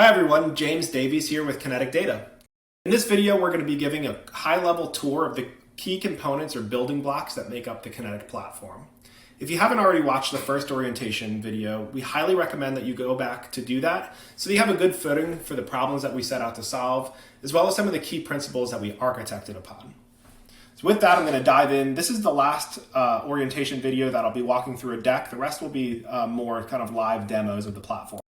Hi everyone, James Davies here with Kinetic Data. In this video, we're going to be giving a high-level tour of the key components or building blocks that make up the Kinetic platform. If you haven't already watched the first orientation video, we highly recommend that you go back to do that so that you have a good footing for the problems that we set out to solve, as well as some of the key principles that we architected upon. So with that, I'm going to dive in. This is the last orientation video that I'll be walking through a deck. The rest will be more kind of live demos of the platform.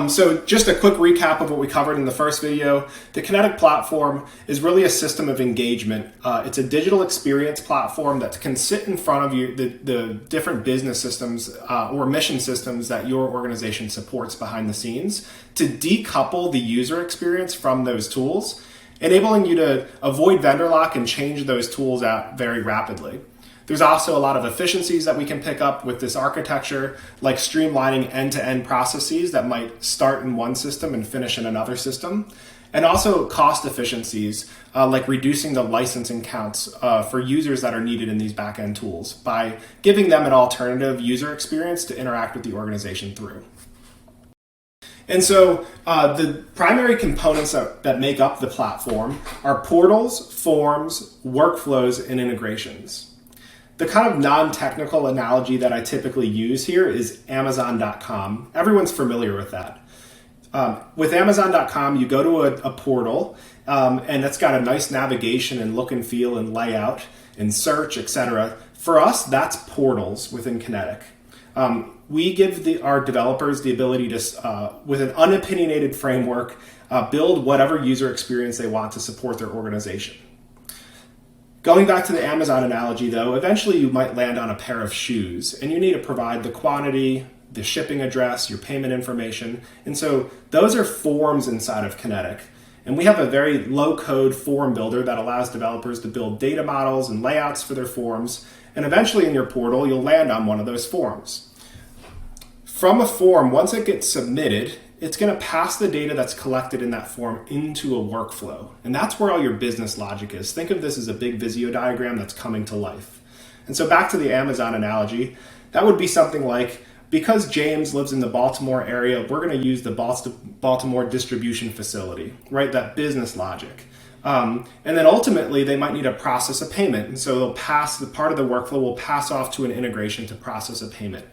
So just a quick recap of what we covered in the first video. The Kinetic platform is really a system of engagement. It's a digital experience platform that can sit in front of you, the different business systems or mission systems that your organization supports behind the scenes, to decouple the user experience from those tools, enabling you to avoid vendor lock and change those tools out very rapidly. There's also a lot of efficiencies that we can pick up with this architecture, like streamlining end-to-end processes that might start in one system and finish in another system. And also cost efficiencies, like reducing the licensing counts for users that are needed in these back-end tools by giving them an alternative user experience to interact with the organization through. And so the primary components that make up the platform are portals, forms, workflows, and integrations. The kind of non-technical analogy that I typically use here is Amazon.com. Everyone's familiar with that. With Amazon.com, you go to a portal, and it's got a nice navigation and look and feel and layout and search, etc. For us, that's portals within Kinetic. We give our developers the ability to, with an unopinionated framework, build whatever user experience they want to support their organization. Going back to the Amazon analogy though, eventually you might land on a pair of shoes and you need to provide the quantity, the shipping address, your payment information. And so those are forms inside of Kinetic. And we have a very low code form builder that allows developers to build data models and layouts for their forms. And eventually in your portal, you'll land on one of those forms. From a form, once it gets submitted, it's going to pass the data that's collected in that form into a workflow. And that's where all your business logic is. Think of this as a big Visio diagram that's coming to life. And so back to the Amazon analogy, that would be something like, because James lives in the Baltimore area, we're going to use the Baltimore distribution facility, right? That business logic. And then ultimately they might need to process a payment. And so they'll pass, the part of the workflow will pass off to an integration to process a payment.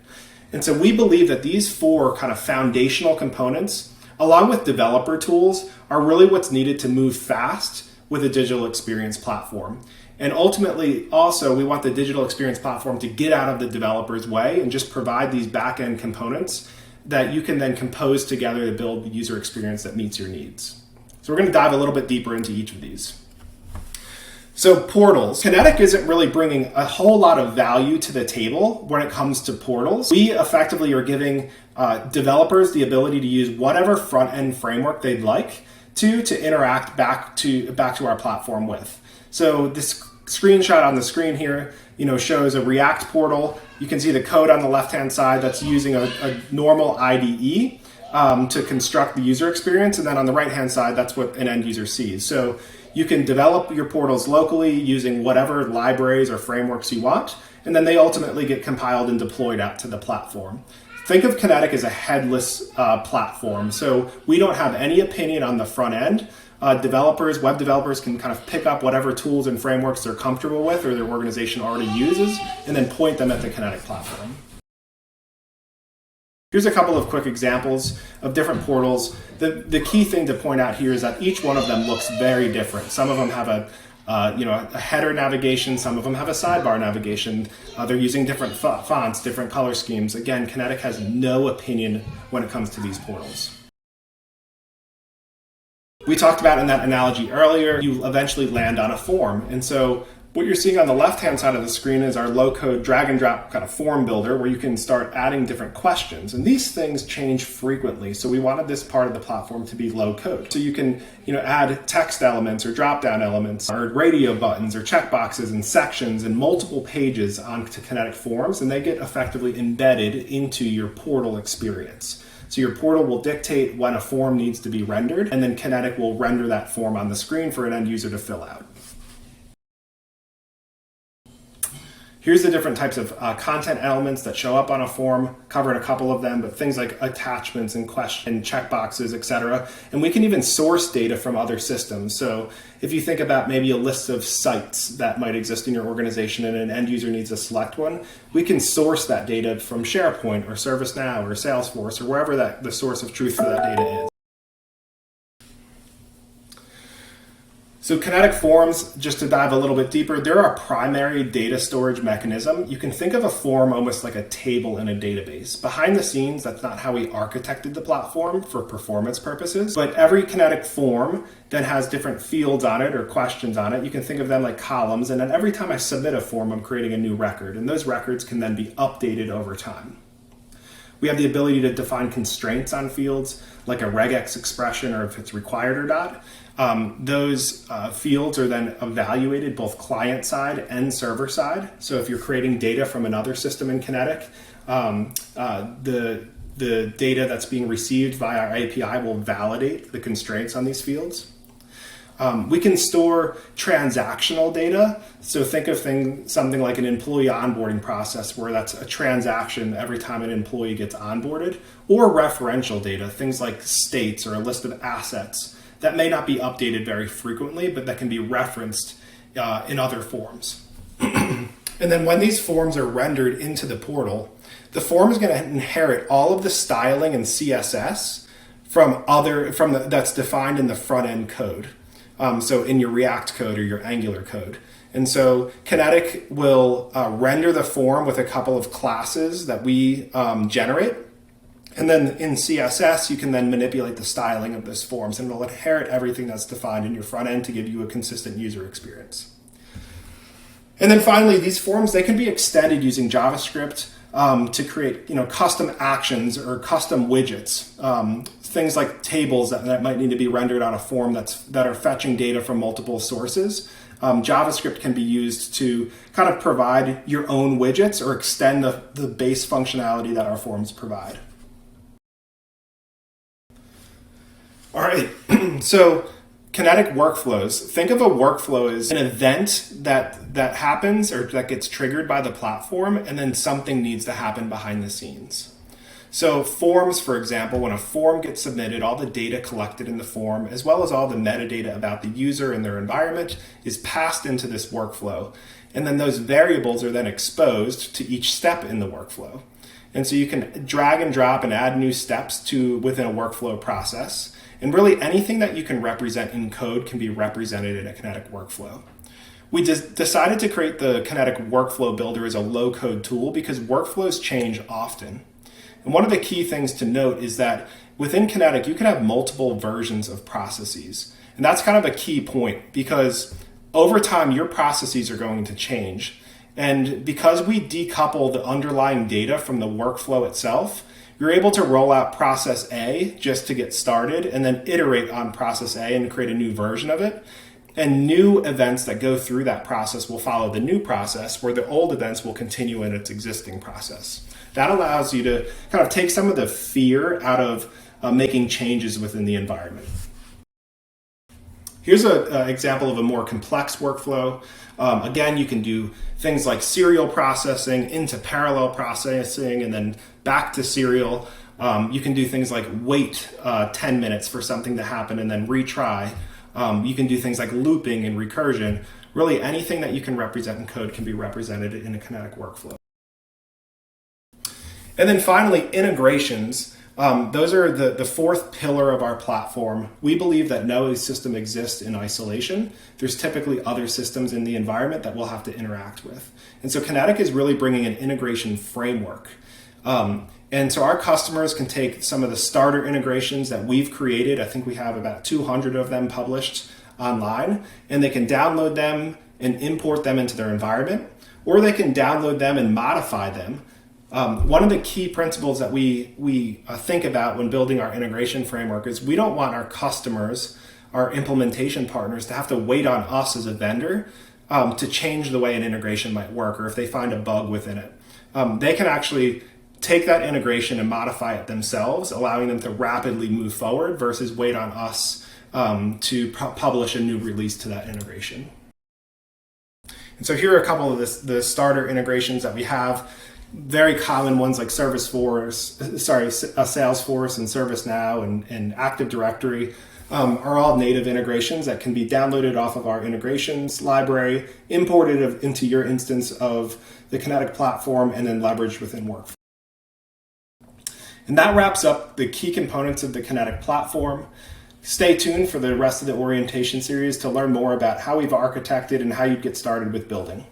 And so we believe that these four kind of foundational components, along with developer tools, are really what's needed to move fast with a digital experience platform. And ultimately, also, we want the digital experience platform to get out of the developer's way and just provide these back-end components that you can then compose together to build the user experience that meets your needs. So we're going to dive a little bit deeper into each of these. So portals. Kinetic isn't really bringing a whole lot of value to the table when it comes to portals. We effectively are giving developers the ability to use whatever front-end framework they'd like to interact back to our platform with. So this screenshot on the screen here, shows a React portal. You can see the code on the left-hand side that's using a normal IDE to construct the user experience. And then on the right-hand side, that's what an end user sees. So you can develop your portals locally using whatever libraries or frameworks you want, and then they ultimately get compiled and deployed out to the platform. Think of Kinetic as a headless platform. So we don't have any opinion on the front end. Web developers can kind of pick up whatever tools and frameworks they're comfortable with or their organization already uses, and then point them at the Kinetic platform. Here's a couple of quick examples of different portals. The key thing to point out here is that each one of them looks very different. Some of them have a header navigation, some of them have a sidebar navigation. They're using different fonts, different color schemes. Again, Kinetic has no opinion when it comes to these portals. We talked about in that analogy earlier, you eventually land on a form. And so what you're seeing on the left-hand side of the screen is our low-code drag-and-drop kind of form builder where you can start adding different questions. And these things change frequently, so we wanted this part of the platform to be low-code. So you can add text elements or drop-down elements or radio buttons or checkboxes and sections and multiple pages onto Kinetic forms, and they get effectively embedded into your portal experience. So your portal will dictate when a form needs to be rendered, and then Kinetic will render that form on the screen for an end user to fill out. Here's the different types of content elements that show up on a form, covered a couple of them, but things like attachments and question checkboxes, etc. And we can even source data from other systems. So if you think about maybe a list of sites that might exist in your organization and an end user needs to select one, we can source that data from SharePoint or ServiceNow or Salesforce or wherever the source of truth for that data is. So Kinetic Forms, just to dive a little bit deeper, they're our primary data storage mechanism. You can think of a form almost like a table in a database. Behind the scenes, that's not how we architected the platform for performance purposes, but every Kinetic form then has different fields on it or questions on it. You can think of them like columns, and then every time I submit a form, I'm creating a new record, and those records can then be updated over time. We have the ability to define constraints on fields, like a regex expression or if it's required or not. Those fields are then evaluated both client side and server side. So if you're creating data from another system in Kinetic, the data that's being received via our API will validate the constraints on these fields. We can store transactional data. So think of something like an employee onboarding process where that's a transaction every time an employee gets onboarded, or referential data, things like states or a list of assets that may not be updated very frequently, but that can be referenced in other forms. And then when these forms are rendered into the portal, the form is going to inherit all of the styling and CSS that's defined in the front end code. So in your React code or your Angular code. And so Kinetic will render the form with a couple of classes that we generate. And then in CSS, you can then manipulate the styling of those forms, and it'll inherit everything that's defined in your front end to give you a consistent user experience. And then finally, these forms, they can be extended using JavaScript to create custom actions or custom widgets. Things like tables that might need to be rendered on a form that are fetching data from multiple sources. JavaScript can be used to kind of provide your own widgets or extend the base functionality that our forms provide. All right, so Kinetic workflows. Think of a workflow as an event that happens or that gets triggered by the platform, and then something needs to happen behind the scenes. So forms, for example, when a form gets submitted, all the data collected in the form, as well as all the metadata about the user and their environment, is passed into this workflow. And then those variables are then exposed to each step in the workflow. And so you can drag and drop and add new steps within a workflow process. And really anything that you can represent in code can be represented in a Kinetic workflow. We decided to create the Kinetic Workflow Builder as a low-code tool because workflows change often. And one of the key things to note is that within Kinetic, you can have multiple versions of processes. And that's kind of a key point because over time, your processes are going to change. And because we decouple the underlying data from the workflow itself, you're able to roll out process A just to get started and then iterate on process A and create a new version of it. And new events that go through that process will follow the new process, where the old events will continue in its existing process. That allows you to kind of take some of the fear out of making changes within the environment. Here's an example of a more complex workflow. Again, you can do things like serial processing into parallel processing and then back to serial. You can do things like wait 10 minutes for something to happen and then retry. You can do things like looping and recursion. Really anything that you can represent in code can be represented in a Kinetic workflow. And then finally, integrations. Those are the fourth pillar of our platform. We believe that no system exists in isolation. There's typically other systems in the environment that we'll have to interact with. And so Kinetic is really bringing an integration framework. And so our customers can take some of the starter integrations that we've created. I think we have about 200 of them published online, and they can download them and import them into their environment, or they can download them and modify them. One of the key principles that we think about when building our integration framework is we don't want our customers, our implementation partners, to have to wait on us as a vendor to change the way an integration might work, or if they find a bug within it. They can actually take that integration and modify it themselves, allowing them to rapidly move forward versus wait on us to publish a new release to that integration. And so here are a couple of the starter integrations that we have. Very common ones like Salesforce and ServiceNow and Active Directory are all native integrations that can be downloaded off of our integrations library, imported into your instance of the Kinetic platform, and then leveraged within Workflow. And that wraps up the key components of the Kinetic platform. Stay tuned for the rest of the orientation series to learn more about how we've architected and how you get started with building.